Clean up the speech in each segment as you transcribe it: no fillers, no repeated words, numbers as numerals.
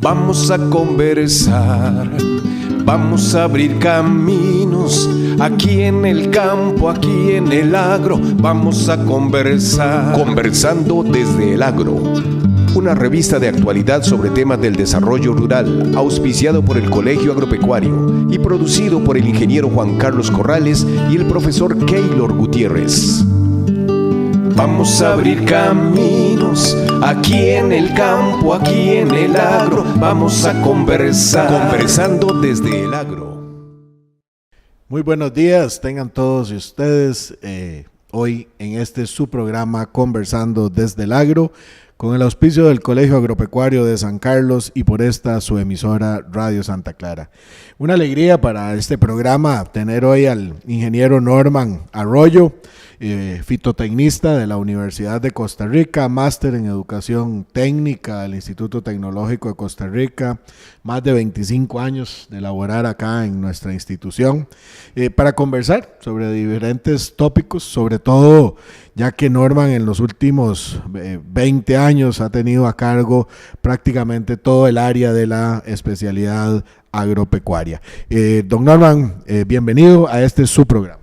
Vamos a conversar, vamos a abrir caminos, aquí en el campo, aquí en el agro, vamos a conversar. Conversando desde el agro, una revista de actualidad sobre temas del desarrollo rural, auspiciado por el Colegio Agropecuario y producido por el ingeniero Juan Carlos Corrales y el profesor Keylor Gutiérrez. Vamos a abrir caminos, aquí en el campo, aquí en el agro, vamos a conversar. Conversando desde el agro. Muy buenos días, tengan todos ustedes hoy en este su programa Conversando desde el agro, con el auspicio del Colegio Agropecuario de San Carlos y por esta su emisora Radio Santa Clara. Una alegría para este programa tener hoy al ingeniero Norman Arroyo, fitotecnista de la Universidad de Costa Rica, máster en educación técnica del Instituto Tecnológico de Costa Rica, más de 25 años de laborar acá en nuestra institución, para conversar sobre diferentes tópicos, sobre todo ya que Norman en los últimos 20 años ha tenido a cargo prácticamente todo el área de la especialidad agropecuaria. Don Norman, bienvenido a este su programa.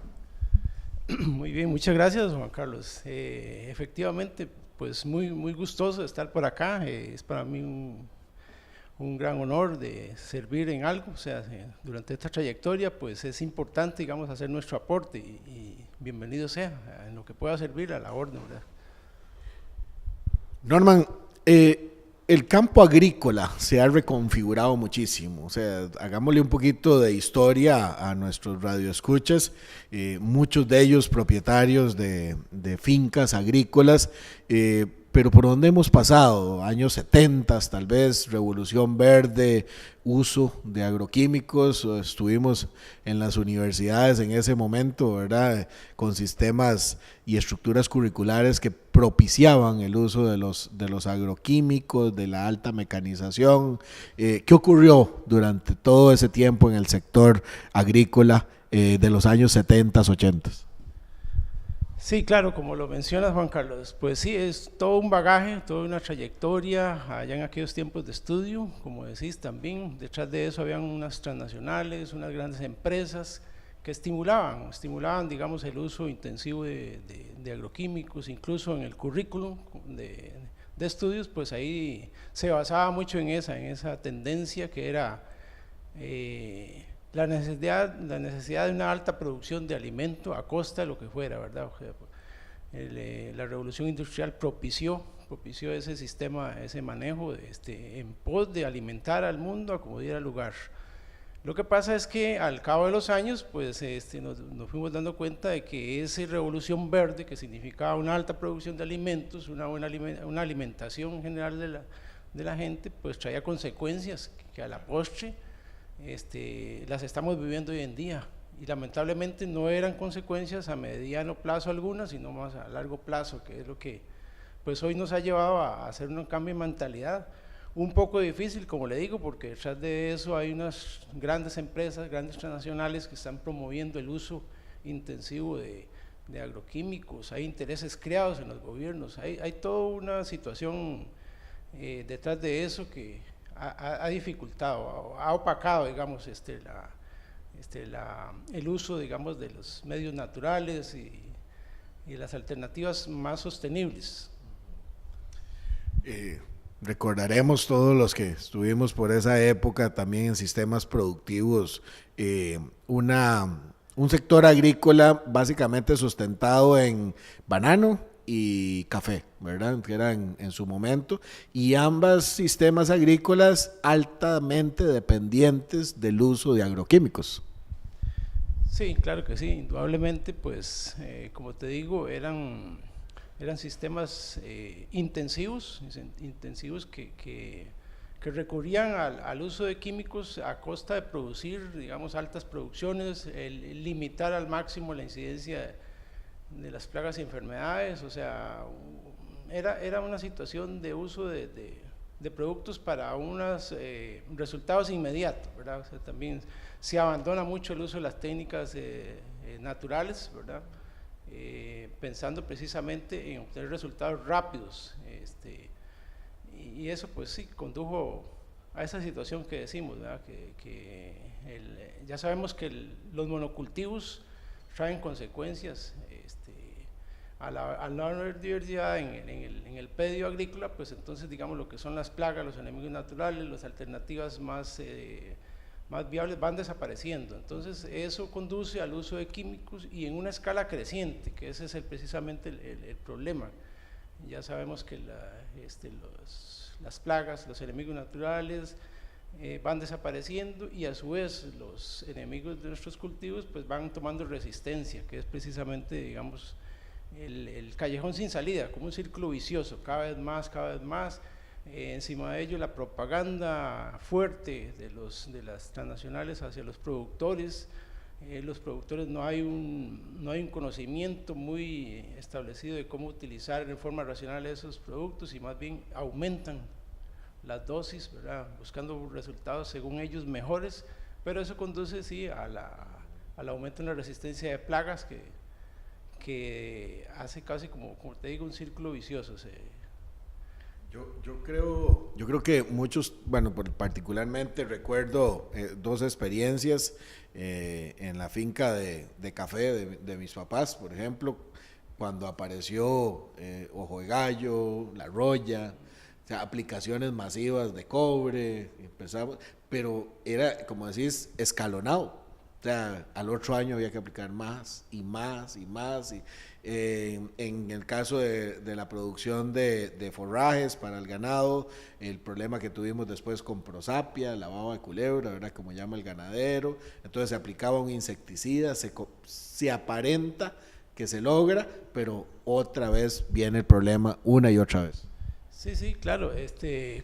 Muy bien, muchas gracias, Juan Carlos. Efectivamente, pues muy gustoso de estar por acá. Es para mí un gran honor de servir en algo. O sea, durante esta trayectoria, pues es importante, digamos, hacer nuestro aporte y bienvenido sea en lo que pueda servir a la orden, ¿verdad? Norman, el campo agrícola se ha reconfigurado muchísimo, o sea, hagámosle un poquito de historia a nuestros radioescuchas, muchos de ellos propietarios de fincas agrícolas, pero ¿por dónde hemos pasado? Años 70, tal vez, Revolución Verde, uso de agroquímicos, estuvimos en las universidades en ese momento, ¿verdad? Con sistemas y estructuras curriculares que propiciaban el uso de los agroquímicos, de la alta mecanización. ¿Qué ocurrió durante todo ese tiempo en el sector agrícola de los años 70, 80? Sí, claro, como lo mencionas, Juan Carlos, pues sí, es todo un bagaje, toda una trayectoria allá en aquellos tiempos de estudio, como decís también, detrás de eso habían unas transnacionales, unas grandes empresas que estimulaban, digamos, el uso intensivo de agroquímicos, incluso en el currículum de estudios, pues ahí se basaba mucho en esa tendencia que era la necesidad de una alta producción de alimento a costa de lo que fuera, ¿verdad? O sea, la revolución industrial propició ese sistema, ese manejo en pos de alimentar al mundo a como diera lugar. Lo que pasa es que al cabo de los años, pues nos fuimos dando cuenta de que esa revolución verde, que significaba una alta producción de alimentos, una alimentación general de la gente, pues traía consecuencias que a la postre las estamos viviendo hoy en día, y lamentablemente no eran consecuencias a mediano plazo algunas, sino más a largo plazo, que es lo que pues hoy nos ha llevado a hacer un cambio de mentalidad, un poco difícil, como le digo, porque detrás de eso hay unas grandes empresas, grandes transnacionales que están promoviendo el uso intensivo de agroquímicos, hay intereses creados en los gobiernos, hay toda una situación detrás de eso que ha dificultado, ha opacado, digamos, el uso, digamos, de los medios naturales y las alternativas más sostenibles. Recordaremos todos los que estuvimos por esa época también en sistemas productivos, un sector agrícola básicamente sustentado en banano y café, ¿verdad? Que eran en su momento, y ambos sistemas agrícolas altamente dependientes del uso de agroquímicos. Sí, claro que sí, indudablemente, pues como te digo, eran sistemas intensivos que recurrían al uso de químicos a costa de producir, digamos, altas producciones, el limitar al máximo la incidencia de las plagas y enfermedades. O sea, era una situación de uso de productos para unos resultados inmediatos, ¿verdad? O sea, también se abandona mucho el uso de las técnicas naturales, ¿verdad? Pensando precisamente en obtener resultados rápidos, y eso pues sí condujo a esa situación que decimos, ¿verdad? Ya sabemos que los monocultivos traen consecuencias, al no haber diversidad en el predio agrícola, pues entonces digamos lo que son las plagas, los enemigos naturales, las alternativas más viables van desapareciendo. Entonces eso conduce al uso de químicos y en una escala creciente, que ese es precisamente el problema. Ya sabemos que las plagas, los enemigos naturales van desapareciendo y a su vez los enemigos de nuestros cultivos pues van tomando resistencia, que es precisamente, digamos, el callejón sin salida, como un círculo vicioso, cada vez más. Encima de ello la propaganda fuerte de las transnacionales hacia los productores no hay un conocimiento muy establecido de cómo utilizar en forma racional esos productos y más bien aumentan las dosis, ¿verdad? Buscando resultados según ellos mejores, pero eso conduce sí al aumento en la resistencia de plagas que hace casi como te digo, un círculo vicioso. Yo creo que muchos, bueno, particularmente recuerdo dos experiencias en la finca de café de mis papás, por ejemplo, cuando apareció Ojo de Gallo, La Roya, o sea, aplicaciones masivas de cobre, empezamos, pero era, como decís, escalonado. O sea, al otro año había que aplicar más y más y más. En el caso de la producción de forrajes para el ganado, el problema que tuvimos después con Prosapia, la baba de culebra, ¿verdad? Como llama el ganadero. Entonces se aplicaba un insecticida, se aparenta que se logra, pero otra vez viene el problema una y otra vez. Sí, claro.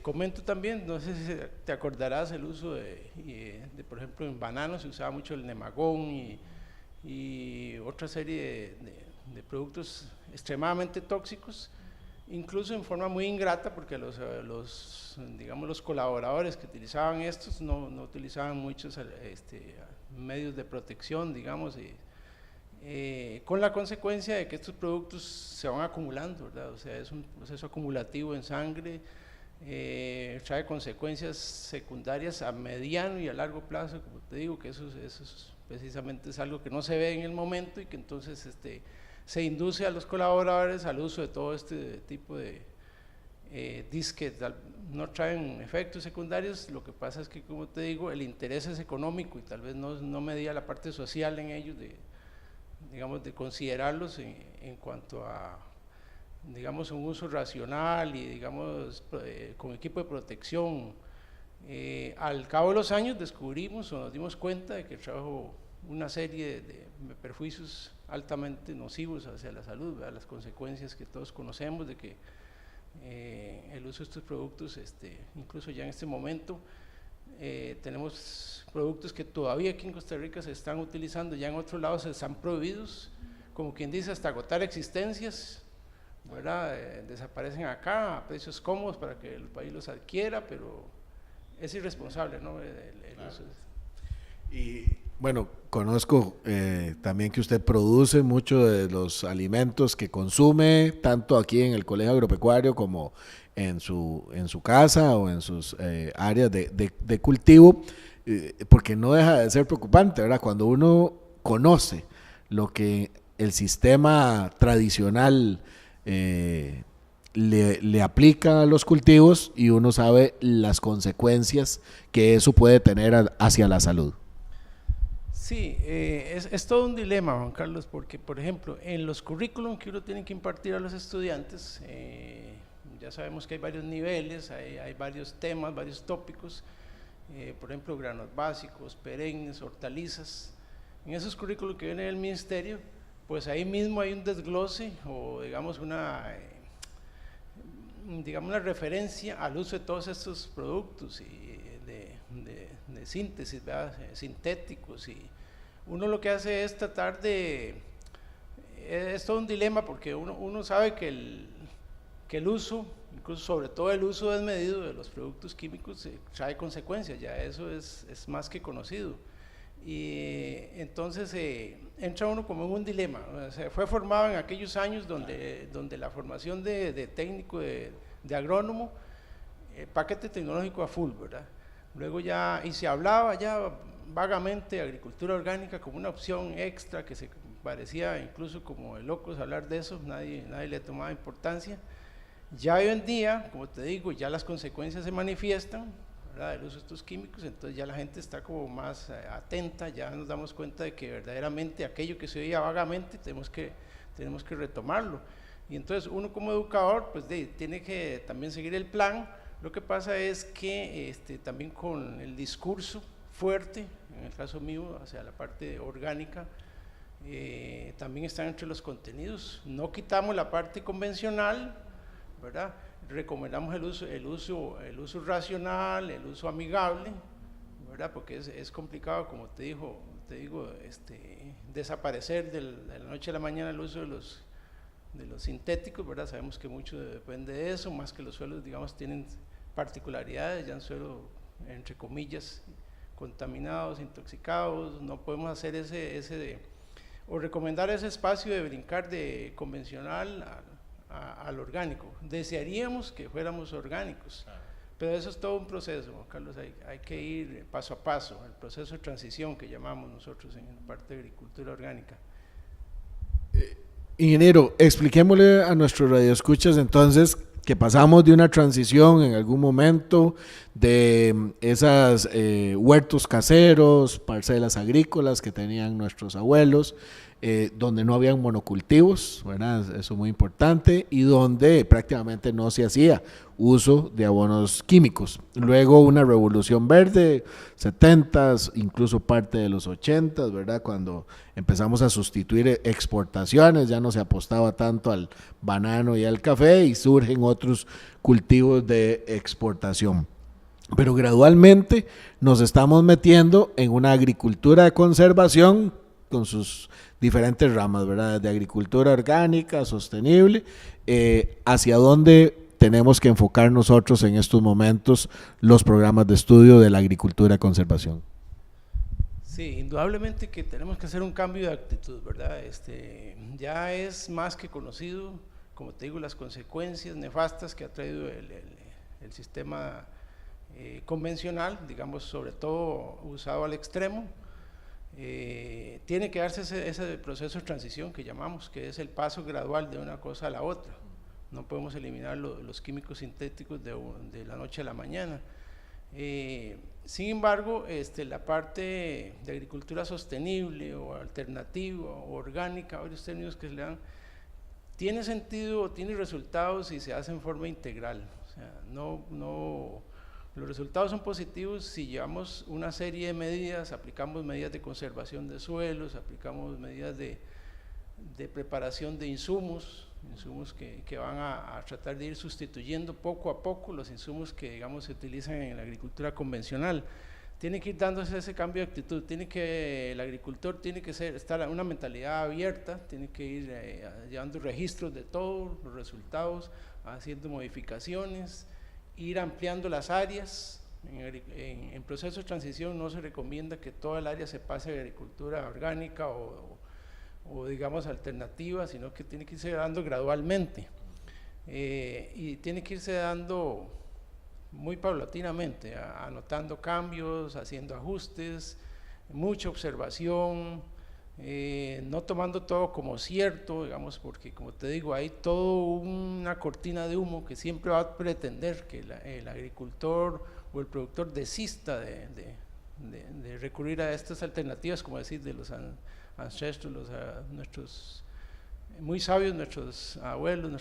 Comento también, no sé si te acordarás el uso de por ejemplo, en bananos se usaba mucho el nemagón y otra serie de productos extremadamente tóxicos, incluso en forma muy ingrata, porque digamos, los colaboradores que utilizaban estos no utilizaban muchos medios de protección, digamos, con la consecuencia de que estos productos se van acumulando, ¿verdad? O sea, es un proceso acumulativo en sangre, trae consecuencias secundarias a mediano y a largo plazo, como te digo, que eso precisamente es algo que no se ve en el momento y que entonces se induce a los colaboradores al uso de todo este tipo de disques, no traen efectos secundarios. Lo que pasa es que, como te digo, el interés es económico y tal vez no medía la parte social en ellos de considerarlos en cuanto a, digamos, un uso racional y, digamos, con equipo de protección. Al cabo de los años descubrimos o nos dimos cuenta de que trajo una serie de perjuicios altamente nocivos hacia la salud, ¿verdad? Las consecuencias que todos conocemos de que el uso de estos productos, incluso ya en este momento, tenemos productos que todavía aquí en Costa Rica se están utilizando, ya en otros lados se están prohibidos, como quien dice, hasta agotar existencias, ¿verdad? Desaparecen acá a precios cómodos para que el país los adquiera, pero es irresponsable, ¿no? El uso. Y bueno, conozco también que usted produce muchos de los alimentos que consume, tanto aquí en el Colegio Agropecuario como en su casa o en sus áreas de cultivo, porque no deja de ser preocupante, ¿verdad? Cuando uno conoce lo que el sistema tradicional le aplica a los cultivos y uno sabe las consecuencias que eso puede tener hacia la salud. Sí, es todo un dilema, Juan Carlos, porque, por ejemplo, en los currículum que uno tiene que impartir a los estudiantes, ya sabemos que hay varios niveles, hay varios temas, varios tópicos, por ejemplo, granos básicos, perennes, hortalizas. En esos currículos que vienen del ministerio, pues ahí mismo hay un desglose o, digamos, una referencia al uso de todos estos productos de síntesis, ¿verdad? Sintéticos, y uno lo que hace es tratar es todo un dilema, porque uno sabe que el uso, incluso sobre todo el uso desmedido de los productos químicos, trae consecuencias, ya eso es más que conocido, y entonces entra uno como en un dilema. O sea, fue formado en aquellos años donde la formación de técnico, de agrónomo, paquete tecnológico a full, ¿verdad? Luego ya, y se hablaba ya vagamente de agricultura orgánica como una opción extra que se parecía incluso como de locos hablar de eso, nadie le tomaba importancia. Ya hoy en día, como te digo, ya las consecuencias se manifiestan, ¿verdad?, del uso de estos químicos, entonces ya la gente está como más atenta, ya nos damos cuenta de que verdaderamente aquello que se oía vagamente tenemos que retomarlo. Y entonces uno como educador pues tiene que también seguir el plan. Lo que pasa es que también con el discurso fuerte, en el caso mío, hacia la parte orgánica, también están entre los contenidos. No quitamos la parte convencional, ¿verdad? Recomendamos el uso racional, el uso amigable, ¿verdad? Porque es complicado, como te digo, desaparecer de la noche a la mañana el uso de los sintéticos, ¿verdad? Sabemos que mucho depende de eso, más que los suelos, digamos, tienen particularidades, ya un suelo, entre comillas, contaminados, intoxicados, no podemos hacer o recomendar ese espacio de brincar de convencional al orgánico. Desearíamos que fuéramos orgánicos, pero eso es todo un proceso, Juan Carlos, hay que ir paso a paso, el proceso de transición que llamamos nosotros en la parte de agricultura orgánica. Ingeniero, expliquémosle a nuestros radioescuchas entonces que pasamos de una transición en algún momento de esas huertos caseros, parcelas agrícolas que tenían nuestros abuelos, donde no habían monocultivos, ¿verdad? Eso es muy importante, y donde prácticamente no se hacía uso de abonos químicos. Luego una revolución verde, 70s, incluso parte de los 80s, ¿verdad? Cuando empezamos a sustituir exportaciones, ya no se apostaba tanto al banano y al café y surgen otros cultivos de exportación. Pero gradualmente nos estamos metiendo en una agricultura de conservación con sus diferentes ramas, ¿verdad? De agricultura orgánica, sostenible, hacia dónde tenemos que enfocar nosotros en estos momentos los programas de estudio de la agricultura de conservación. Sí, indudablemente que tenemos que hacer un cambio de actitud, ¿verdad? Ya es más que conocido, como te digo, las consecuencias nefastas que ha traído el sistema convencional, digamos, sobre todo usado al extremo. Tiene que darse ese proceso de transición que llamamos, que es el paso gradual de una cosa a la otra. No podemos eliminar los químicos sintéticos de la noche a la mañana. Sin embargo, la parte de agricultura sostenible o alternativa o orgánica, varios términos que se le dan, tiene sentido, tiene resultados si se hace en forma integral. O sea, los resultados son positivos si llevamos una serie de medidas, aplicamos medidas de conservación de suelos, aplicamos medidas de preparación de insumos que van a tratar de ir sustituyendo poco a poco los insumos que, digamos, se utilizan en la agricultura convencional. Tiene que ir dándose ese cambio de actitud, el agricultor tiene que estar en una mentalidad abierta, tiene que ir llevando registros de todos los resultados, haciendo modificaciones, ir ampliando las áreas. En proceso de transición no se recomienda que toda el área se pase a agricultura orgánica o digamos alternativa, sino que tiene que irse dando gradualmente y tiene que irse dando muy paulatinamente, anotando cambios, haciendo ajustes, mucha observación, no tomando todo como cierto, digamos, porque como te digo, hay toda una cortina de humo que siempre va a pretender que el agricultor o el productor desista de recurrir a estas alternativas, como decir, de los ancestros, nuestros muy sabios, nuestros abuelos,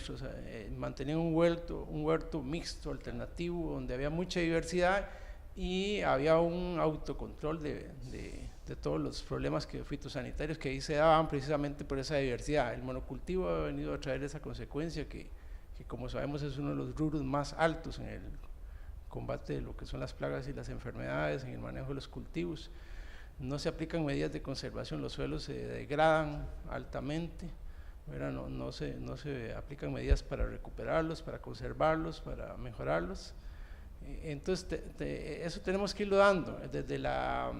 mantenían un huerto mixto, alternativo, donde había mucha diversidad y había un autocontrol de todos los problemas fitosanitarios que ahí se daban precisamente por esa diversidad. El monocultivo ha venido a traer esa consecuencia que como sabemos es uno de los rubros más altos en el combate de lo que son las plagas y las enfermedades, en el manejo de los cultivos. No se aplican medidas de conservación, los suelos se degradan altamente, no se aplican medidas para recuperarlos, para conservarlos, para mejorarlos. Entonces eso tenemos que irlo dando desde la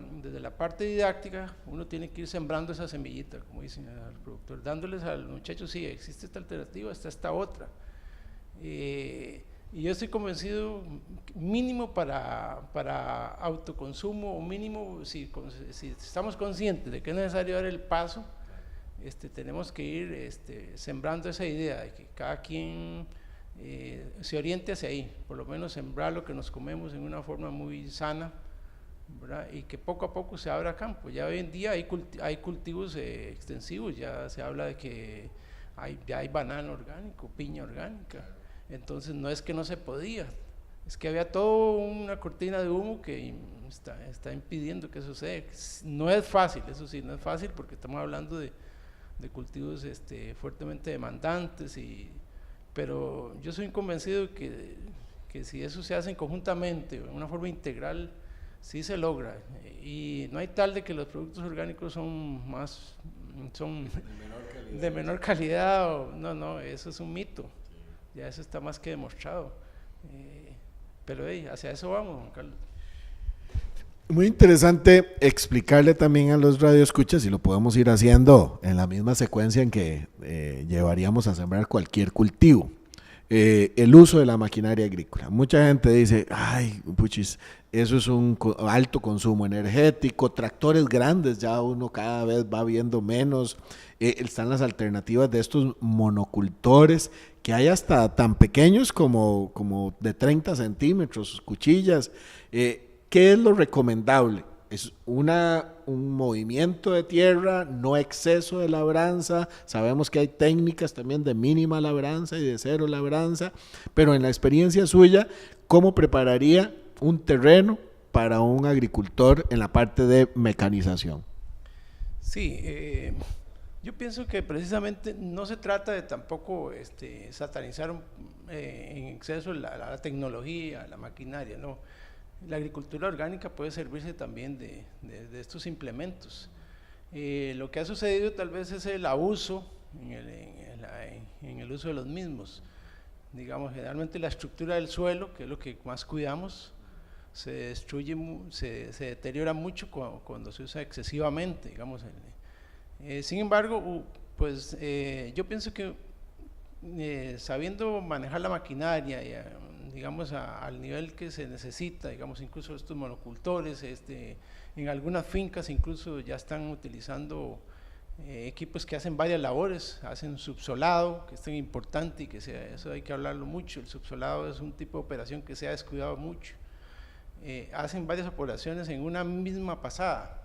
parte didáctica. Uno tiene que ir sembrando esa semillita, como dicen al productor, dándoles a los muchachos, sí, existe esta alternativa, está esta otra. Y yo estoy convencido, mínimo para autoconsumo, o mínimo si estamos conscientes de que es necesario dar el paso, tenemos que ir sembrando esa idea de que cada quien se oriente hacia ahí, por lo menos sembrar lo que nos comemos en una forma muy sana, ¿verdad? Y que poco a poco se abra campo. Ya hoy en día hay cultivos extensivos, ya se habla de que ya hay banano orgánico, piña orgánica. Entonces no es que no se podía, es que había toda una cortina de humo que está impidiendo que eso suceda. No es fácil, eso sí, no es fácil porque estamos hablando de cultivos fuertemente demandantes, pero yo soy convencido que si eso se hace conjuntamente, de una forma integral, sí se logra. Y no hay tal de que los productos orgánicos son de menor calidad, no, eso es un mito. Ya eso está más que demostrado, pero hacia eso vamos, Juan Carlos. Muy interesante explicarle también a los radioescuchas, y lo podemos ir haciendo en la misma secuencia en que llevaríamos a sembrar cualquier cultivo, el uso de la maquinaria agrícola. Mucha gente dice, ay, puchis, eso es un alto consumo energético, tractores grandes, ya uno cada vez va viendo menos, están las alternativas de estos monocultores, que hay hasta tan pequeños como de 30 centímetros, cuchillas. ¿Qué es lo recomendable? Es un movimiento de tierra, no exceso de labranza. Sabemos que hay técnicas también de mínima labranza y de cero labranza, pero en la experiencia suya, ¿cómo prepararía un terreno para un agricultor en la parte de mecanización? Sí, yo pienso que precisamente no se trata de tampoco satanizar en exceso la tecnología, la maquinaria, no. La agricultura orgánica puede servirse también de estos implementos. Lo que ha sucedido tal vez es el abuso en el uso de los mismos. Digamos, generalmente la estructura del suelo, que es lo que más cuidamos, se destruye, se deteriora mucho cuando se usa excesivamente, digamos. Sin embargo, pues yo pienso que sabiendo manejar la maquinaria, digamos al nivel que se necesita, digamos incluso estos monocultores, en algunas fincas incluso ya están utilizando equipos que hacen varias labores, hacen subsolado, que es tan importante y que eso hay que hablarlo mucho. El subsolado es un tipo de operación que se ha descuidado mucho. Hacen varias operaciones en una misma pasada.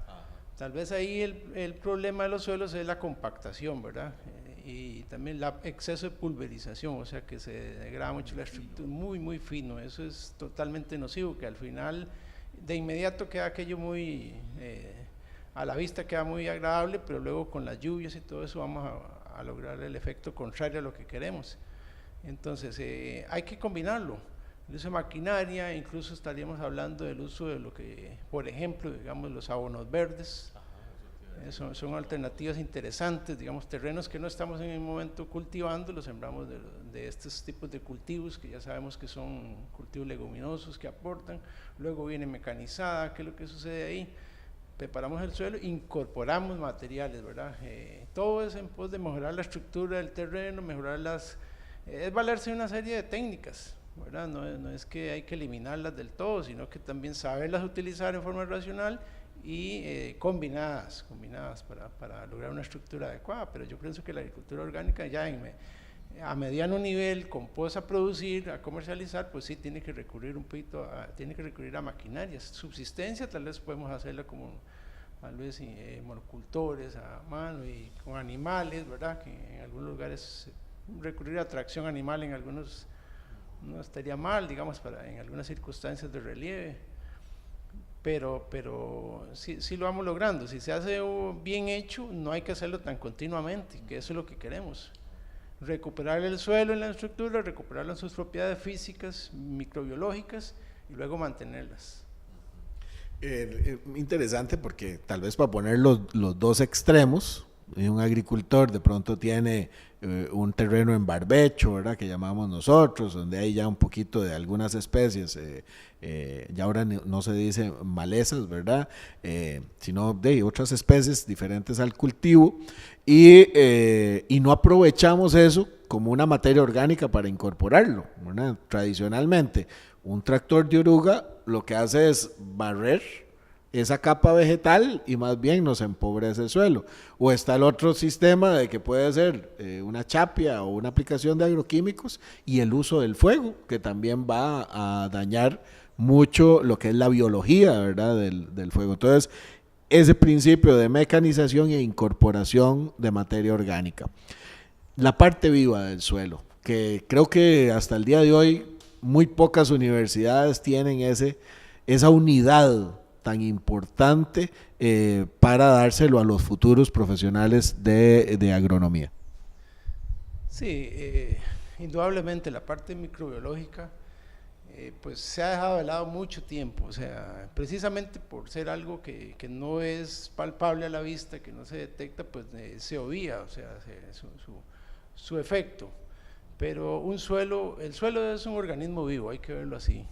Tal vez ahí el problema de los suelos es la compactación, ¿verdad? Y también el exceso de pulverización, o sea que se degrada mucho la estructura, muy fino. Eso es totalmente nocivo, que al final de inmediato queda aquello muy a la vista, queda muy agradable, pero luego con las lluvias y todo eso vamos a lograr el efecto contrario a lo que queremos. Entonces hay que combinarlo, el uso de maquinaria. Incluso estaríamos hablando del uso de lo que, por ejemplo, digamos los abonos verdes. Son alternativas interesantes, digamos, terrenos que no estamos en el momento cultivando, los sembramos de estos tipos de cultivos que ya sabemos que son cultivos leguminosos que aportan. Luego viene mecanizada. ¿Qué es lo que sucede ahí? Preparamos el suelo, incorporamos materiales, ¿verdad? Todo es en pos de mejorar la estructura del terreno, es valerse de una serie de técnicas, ¿verdad? No es que hay que eliminarlas del todo, sino que también saberlas utilizar en forma racional y combinadas para lograr una estructura adecuada. Pero yo pienso que la agricultura orgánica ya a mediano nivel, con pos a producir, a comercializar, pues sí tiene que recurrir un poquito tiene que recurrir a maquinarias. Subsistencia tal vez podemos hacerla como tal vez monocultores a mano y con animales, ¿verdad? Que en algunos lugares recurrir a tracción animal en algunos no estaría mal, digamos, en algunas circunstancias de relieve. Pero sí lo vamos logrando. Si se hace bien hecho, no hay que hacerlo tan continuamente, que eso es lo que queremos. Recuperar el suelo en la estructura, recuperarlo en sus propiedades físicas, microbiológicas, y luego mantenerlas. Interesante, porque tal vez para poner los dos extremos, un agricultor de pronto tiene un terreno en barbecho, ¿verdad?, que llamamos nosotros, donde hay ya un poquito de algunas especies, ya ahora no se dice malezas, ¿verdad?, sino de otras especies diferentes al cultivo, y no aprovechamos eso como una materia orgánica para incorporarlo, ¿verdad? Tradicionalmente, un tractor de oruga lo que hace es barrer esa capa vegetal y más bien nos empobrece el suelo. O está el otro sistema de que puede ser una chapia o una aplicación de agroquímicos y el uso del fuego, que también va a dañar mucho lo que es la biología, ¿verdad? del fuego. Entonces, ese principio de mecanización e incorporación de materia orgánica. La parte viva del suelo, que creo que hasta el día de hoy muy pocas universidades tienen esa unidad tan importante para dárselo a los futuros profesionales de agronomía. Sí, indudablemente la parte microbiológica pues se ha dejado de lado mucho tiempo, o sea, precisamente por ser algo que no es palpable a la vista, que no se detecta, pues se obvia, o sea, su efecto. Pero el suelo es un organismo vivo, hay que verlo así.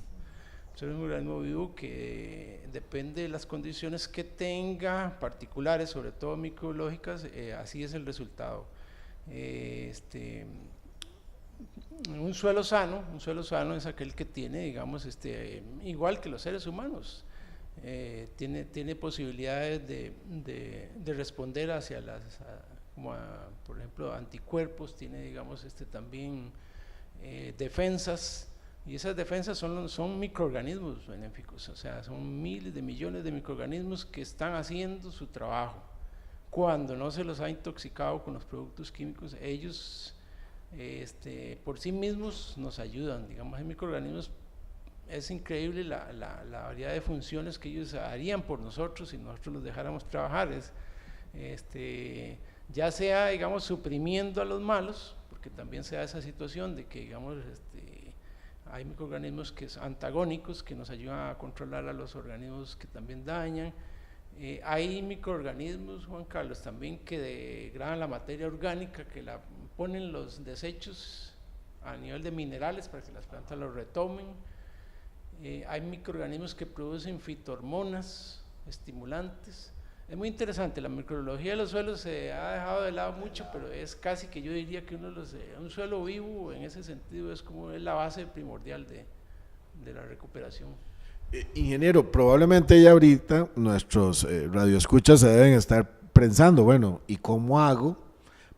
Es un organismo vivo que depende de las condiciones que tenga, particulares, sobre todo microbiológicas, así es el resultado. Un suelo sano es aquel que tiene, digamos, igual que los seres humanos, tiene posibilidades de responder hacia por ejemplo, anticuerpos, tiene, digamos, también defensas. Y esas defensas son microorganismos benéficos, o sea, son miles de millones de microorganismos que están haciendo su trabajo. Cuando no se los ha intoxicado con los productos químicos, ellos por sí mismos nos ayudan. Digamos, hay microorganismos, es increíble la variedad de funciones que ellos harían por nosotros si nosotros los dejáramos trabajar. Ya sea, digamos, suprimiendo a los malos, porque también se da esa situación de que, digamos, hay microorganismos que son antagónicos, que nos ayudan a controlar a los organismos que también dañan. Hay microorganismos, Juan Carlos, también que degradan la materia orgánica, que la ponen los desechos a nivel de minerales para que las plantas los retomen. Hay microorganismos que producen fitohormonas, estimulantes. Es muy interesante, la microbiología de los suelos se ha dejado de lado mucho, pero es casi que yo diría que un suelo vivo en ese sentido es la base primordial de la recuperación. Ingeniero, probablemente ya ahorita nuestros radioescuchas se deben estar pensando, bueno, ¿y cómo hago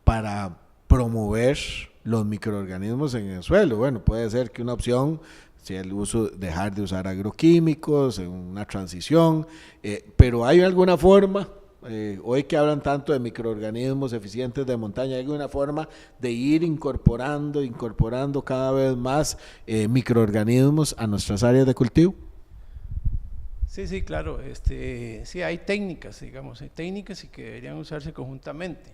para promover los microorganismos en el suelo? Bueno, puede ser que una opción sea dejar de usar agroquímicos en una transición, pero ¿hay alguna forma, hoy que hablan tanto de microorganismos eficientes de montaña, hay alguna forma de ir incorporando cada vez más microorganismos a nuestras áreas de cultivo? Sí, claro, sí hay técnicas, digamos, hay técnicas y que deberían usarse conjuntamente.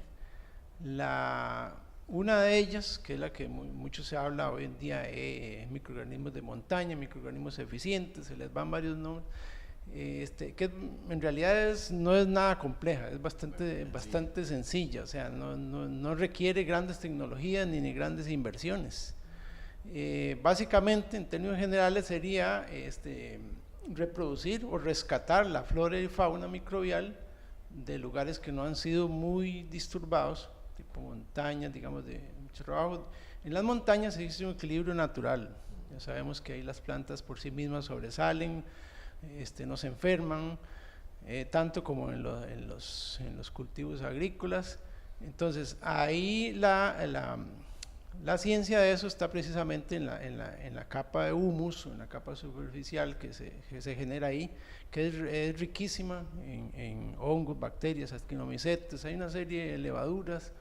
Una de ellas, que es la que mucho se habla hoy en día, microorganismos de montaña, microorganismos eficientes, se les van varios nombres, que en realidad no es nada compleja, es bastante sencilla, o sea, no requiere grandes tecnologías ni grandes inversiones. Básicamente, en términos generales, sería reproducir o rescatar la flora y fauna microbial de lugares que no han sido muy disturbados, tipo montañas, digamos, de mucho trabajo. En las montañas existe un equilibrio natural, ya sabemos que ahí las plantas por sí mismas sobresalen, no se enferman, tanto como en los cultivos agrícolas. Entonces ahí la ciencia de eso está precisamente en la capa de humus, en la capa superficial que se genera ahí, que es riquísima en hongos, bacterias, actinomycetes. Hay una serie de levaduras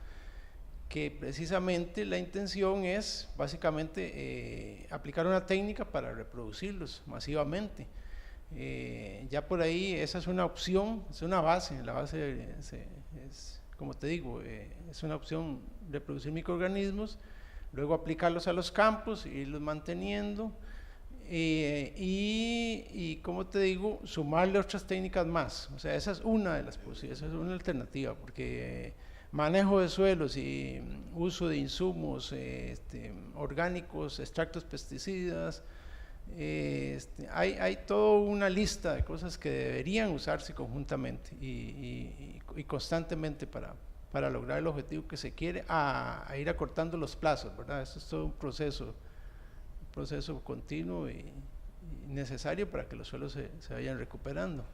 que precisamente la intención es básicamente aplicar una técnica para reproducirlos masivamente. Ya por ahí esa es una opción, es una base, la base es, como te digo, es una opción reproducir microorganismos, luego aplicarlos a los campos, irlos manteniendo y como te digo, sumarle otras técnicas más. O sea, esa es una de las posibilidades, esa es una alternativa, porque manejo de suelos y uso de insumos orgánicos, extractos pesticidas, hay toda una lista de cosas que deberían usarse conjuntamente y constantemente para para lograr el objetivo que se quiere, a ir acortando los plazos, ¿verdad? Esto es todo un proceso continuo y necesario para que los suelos se vayan recuperando.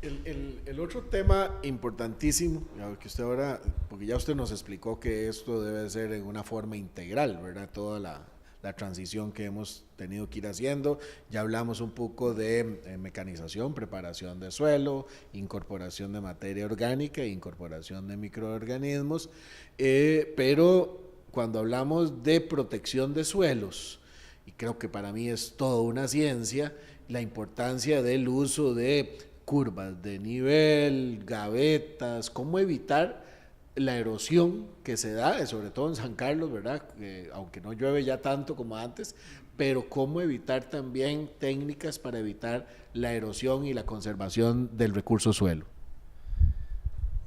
El otro tema importantísimo, que usted ahora, porque ya usted nos explicó que esto debe ser en una forma integral, ¿verdad? Toda la transición que hemos tenido que ir haciendo. Ya hablamos un poco de mecanización, preparación de suelo, incorporación de materia orgánica e incorporación de microorganismos, pero cuando hablamos de protección de suelos, y creo que para mí es toda una ciencia, la importancia del uso de curvas de nivel, gavetas, cómo evitar la erosión que se da, sobre todo en San Carlos, ¿verdad? Aunque no llueve ya tanto como antes, pero cómo evitar también técnicas para evitar la erosión y la conservación del recurso suelo.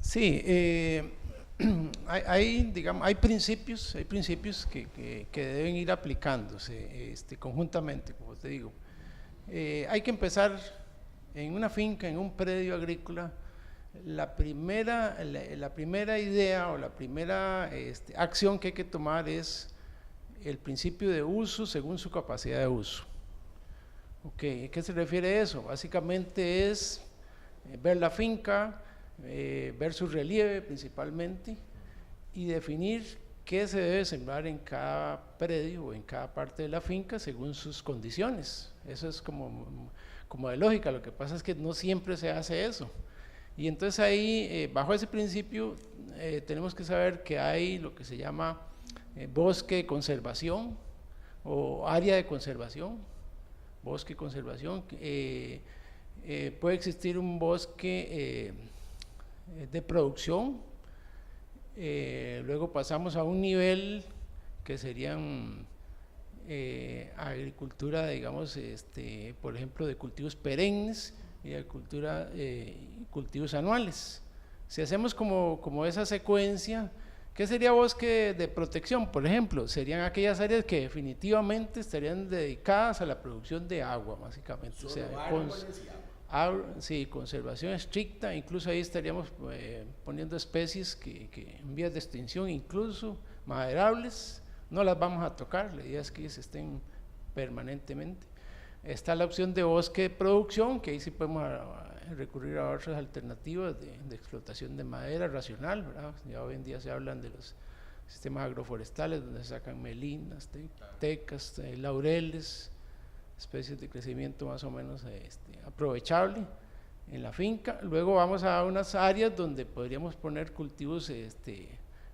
Sí, hay principios que deben ir aplicándose conjuntamente, como te digo. Hay que empezar en una finca, en un predio agrícola. La primera idea o la primera acción que hay que tomar es el principio de uso según su capacidad de uso. Okay. ¿A qué se refiere eso? Básicamente es ver la finca, ver su relieve principalmente y definir qué se debe sembrar en cada predio o en cada parte de la finca según sus condiciones. Eso es como de lógica. Lo que pasa es que no siempre se hace eso. Y entonces ahí, bajo ese principio, tenemos que saber que hay lo que se llama bosque de conservación o área de conservación, bosque de conservación. Puede existir un bosque de producción, luego pasamos a un nivel que serían agricultura, digamos, por ejemplo, de cultivos perennes, y de cultivos anuales. Si hacemos como esa secuencia, ¿qué sería bosque de protección? Por ejemplo, serían aquellas áreas que definitivamente estarían dedicadas a la producción de agua, básicamente. Solo, o sea, sí, conservación estricta. Incluso ahí estaríamos poniendo especies que en vías de extinción, incluso maderables, no las vamos a tocar. La idea es que ellas estén permanentemente. Está la opción de bosque de producción, que ahí sí podemos recurrir a otras alternativas de explotación de madera racional, ¿verdad? Ya hoy en día se hablan de los sistemas agroforestales, donde se sacan melinas, tecas, laureles, especies de crecimiento más o menos aprovechable en la finca. Luego vamos a unas áreas donde podríamos poner cultivos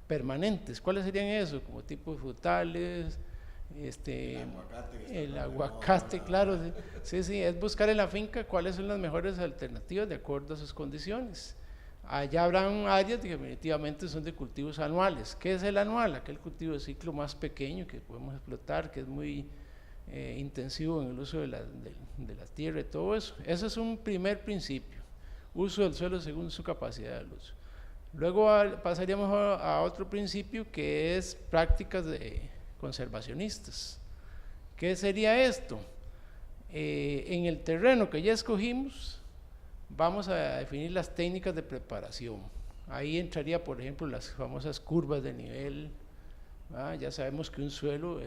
permanentes. ¿Cuáles serían esos? Como tipos frutales, el aguacate, claro, sí, es buscar en la finca cuáles son las mejores alternativas de acuerdo a sus condiciones. Allá habrán áreas que definitivamente son de cultivos anuales. ¿Qué es el anual? Aquel cultivo de ciclo más pequeño que podemos explotar, que es muy intensivo en el uso de la tierra y todo eso. Ese es un primer principio, uso del suelo según su capacidad de uso. Luego pasaríamos a otro principio, que es prácticas conservacionistas. ¿Qué sería esto? En el terreno que ya escogimos, vamos a definir las técnicas de preparación. Ahí entraría, por ejemplo, las famosas curvas de nivel. Ya sabemos que un suelo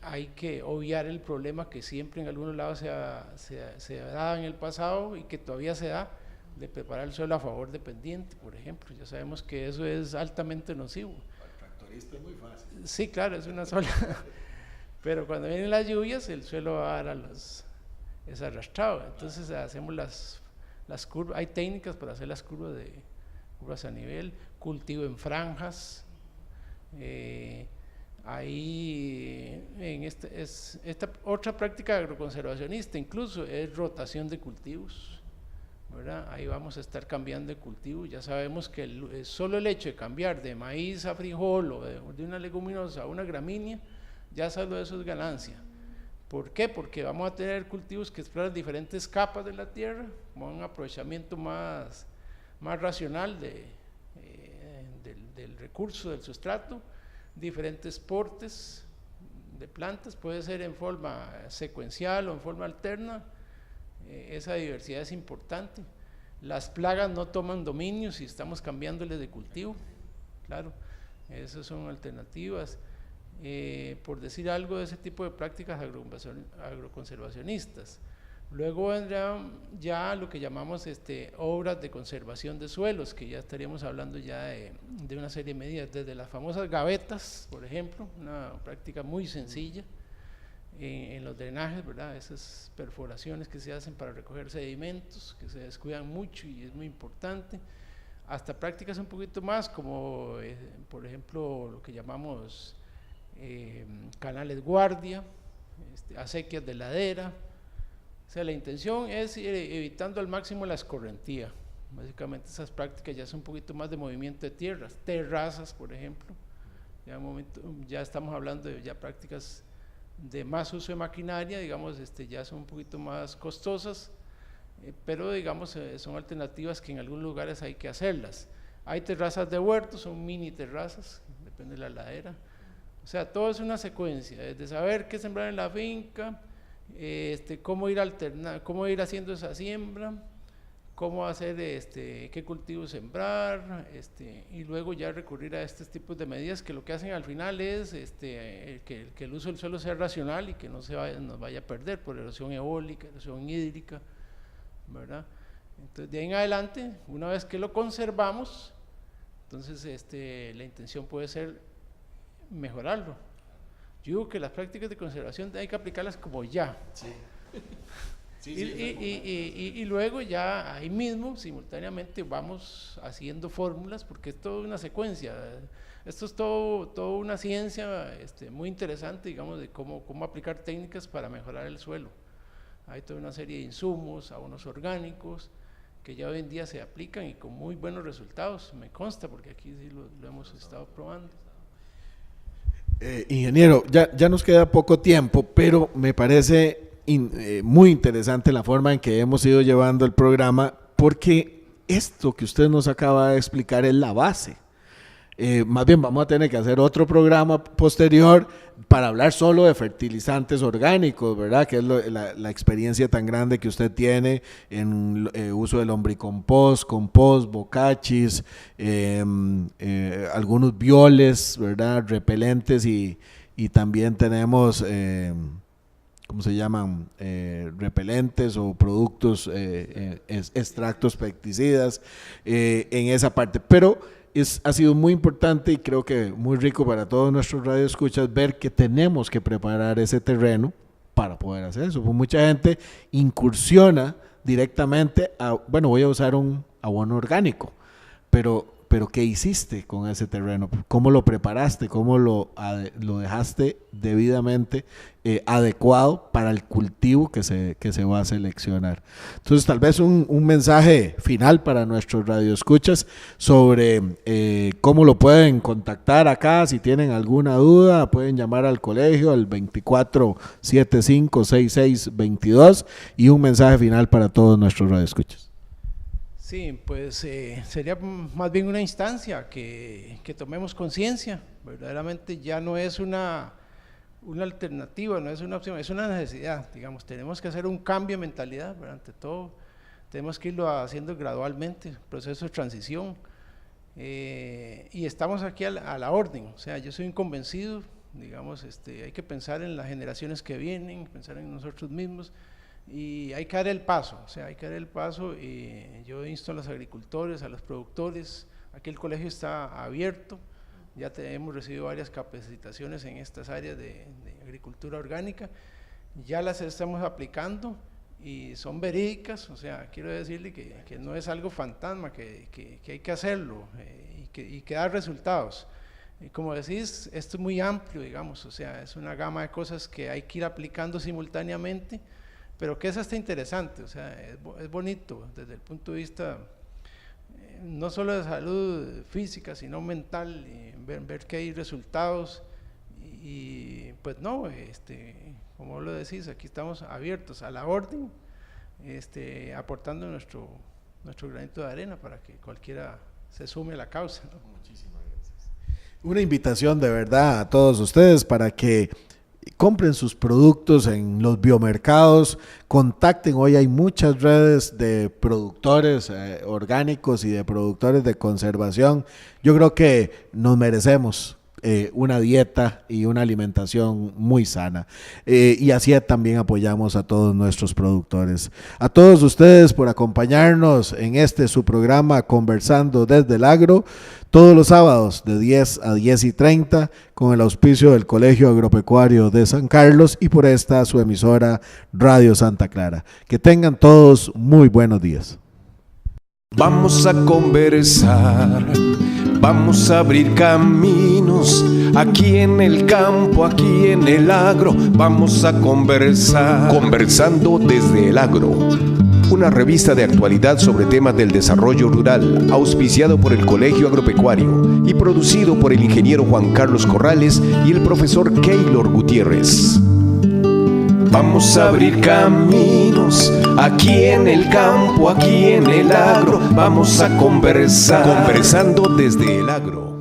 hay que obviar el problema que siempre en algunos lados se daba en el pasado y que todavía se da, de preparar el suelo a favor de pendiente, por ejemplo. Ya sabemos que eso es altamente nocivo. Es muy fácil. Sí, claro, es una sola. Pero cuando vienen las lluvias, el suelo ahora es arrastrado. Entonces hacemos las curvas. Hay técnicas para hacer las curvas a nivel, cultivo en franjas. Ahí en esta otra práctica agroconservacionista, incluso es rotación de cultivos, ¿verdad? Ahí vamos a estar cambiando de cultivo. Ya sabemos que solo el hecho de cambiar de maíz a frijol o de una leguminosa a una gramínea, ya solo eso es ganancia. ¿Por qué? Porque vamos a tener cultivos que exploran diferentes capas de la tierra, con un aprovechamiento más racional del recurso, del sustrato, diferentes portes de plantas, puede ser en forma secuencial o en forma alterna. Esa diversidad es importante. Las plagas no toman dominio si estamos cambiándole de cultivo, claro, esas son alternativas. Por decir algo de ese tipo de prácticas agroconservacionistas. Luego vendrá ya lo que llamamos obras de conservación de suelos, que ya estaríamos hablando ya de una serie de medidas, desde las famosas gavetas, por ejemplo, una práctica muy sencilla en los drenajes, ¿verdad? Esas perforaciones que se hacen para recoger sedimentos, que se descuidan mucho y es muy importante, hasta prácticas un poquito más como, por ejemplo, lo que llamamos canales guardia, acequias de ladera. O sea, la intención es ir evitando al máximo la escorrentía. Básicamente esas prácticas ya son un poquito más de movimiento de tierras, terrazas, por ejemplo. Ya estamos hablando de ya prácticas de más uso de maquinaria, digamos, ya son un poquito más costosas, pero digamos son alternativas que en algunos lugares hay que hacerlas. Hay terrazas de huertos, son mini terrazas, depende de la ladera. O sea, todo es una secuencia, desde saber qué sembrar en la finca, cómo ir haciendo esa siembra, cómo hacer, qué cultivos sembrar, y luego ya recurrir a estos tipos de medidas que lo que hacen al final es que el uso del suelo sea racional y que no nos vaya a perder por erosión eólica, erosión hídrica, ¿verdad? Entonces, de ahí en adelante, una vez que lo conservamos, entonces la intención puede ser mejorarlo. Yo digo que las prácticas de conservación hay que aplicarlas como ya. Sí. Y luego ya ahí mismo, simultáneamente, vamos haciendo fórmulas, porque es toda una secuencia. Esto es todo una ciencia muy interesante, digamos, de cómo aplicar técnicas para mejorar el suelo. Hay toda una serie de insumos, abonos orgánicos, que ya hoy en día se aplican y con muy buenos resultados, me consta, porque aquí sí lo hemos estado probando. Ingeniero, ya nos queda poco tiempo, pero me parece muy interesante la forma en que hemos ido llevando el programa, porque esto que usted nos acaba de explicar es la base. Más bien vamos a tener que hacer otro programa posterior para hablar solo de fertilizantes orgánicos, ¿verdad? Que es la experiencia tan grande que usted tiene en uso del lombricompost, compost, bocachis, algunos bioles, ¿verdad? Repelentes y también tenemos, ¿cómo se llaman? Repelentes o productos, extractos pesticidas en esa parte, pero ha sido muy importante y creo que muy rico para todos nuestros radioescuchas ver que tenemos que preparar ese terreno para poder hacer eso. Pues mucha gente incursiona directamente bueno, voy a usar un abono orgánico, pero ¿qué hiciste con ese terreno? ¿Cómo lo preparaste? ¿Cómo lo dejaste debidamente adecuado para el cultivo que se va a seleccionar? Entonces, tal vez un mensaje final para nuestros radioescuchas sobre cómo lo pueden contactar acá. Si tienen alguna duda, pueden llamar al colegio al 24756622 y un mensaje final para todos nuestros radioescuchas. Sí, pues sería más bien una instancia que tomemos conciencia. Verdaderamente ya no es una alternativa, no es una opción, es una necesidad, digamos. Tenemos que hacer un cambio de mentalidad, ¿verdad? Ante todo, tenemos que irlo haciendo gradualmente, proceso de transición, y estamos aquí a la orden. O sea, yo soy un convencido, digamos, hay que pensar en las generaciones que vienen, pensar en nosotros mismos, y hay que dar el paso, o sea, hay que dar el paso. Yo insto a los agricultores, a los productores, aquí el colegio está abierto, ya hemos recibido varias capacitaciones en estas áreas de agricultura orgánica, ya las estamos aplicando y son verídicas. O sea, quiero decirle que no es algo fantasma, que hay que hacerlo y que da resultados. Como decís, esto es muy amplio, digamos, o sea, es una gama de cosas que hay que ir aplicando simultáneamente, pero que eso está interesante. O sea, es bonito desde el punto de vista no solo de salud física, sino mental, ver que hay resultados y pues no, como lo decís, aquí estamos abiertos a la orden, aportando nuestro granito de arena para que cualquiera se sume a la causa, ¿no? Muchísimas gracias. Una invitación de verdad a todos ustedes para que compren sus productos en los biomercados, contacten, hoy hay muchas redes de productores orgánicos y de productores de conservación. Yo creo que nos merecemos una dieta y una alimentación muy sana, y así también apoyamos a todos nuestros productores. A todos ustedes por acompañarnos en su programa Conversando desde el Agro, todos los sábados de 10 a 10:30 con el auspicio del Colegio Agropecuario de San Carlos y por esta su emisora Radio Santa Clara. Que tengan todos muy buenos días. Vamos a conversar, vamos a abrir caminos, aquí en el campo, aquí en el agro, vamos a conversar. Conversando desde el Agro, una revista de actualidad sobre temas del desarrollo rural, auspiciado por el Colegio Agropecuario y producido por el ingeniero Juan Carlos Corrales y el profesor Keylor Gutiérrez. Vamos a abrir caminos, aquí en el campo, aquí en el agro, vamos a conversar. Conversando desde el Agro.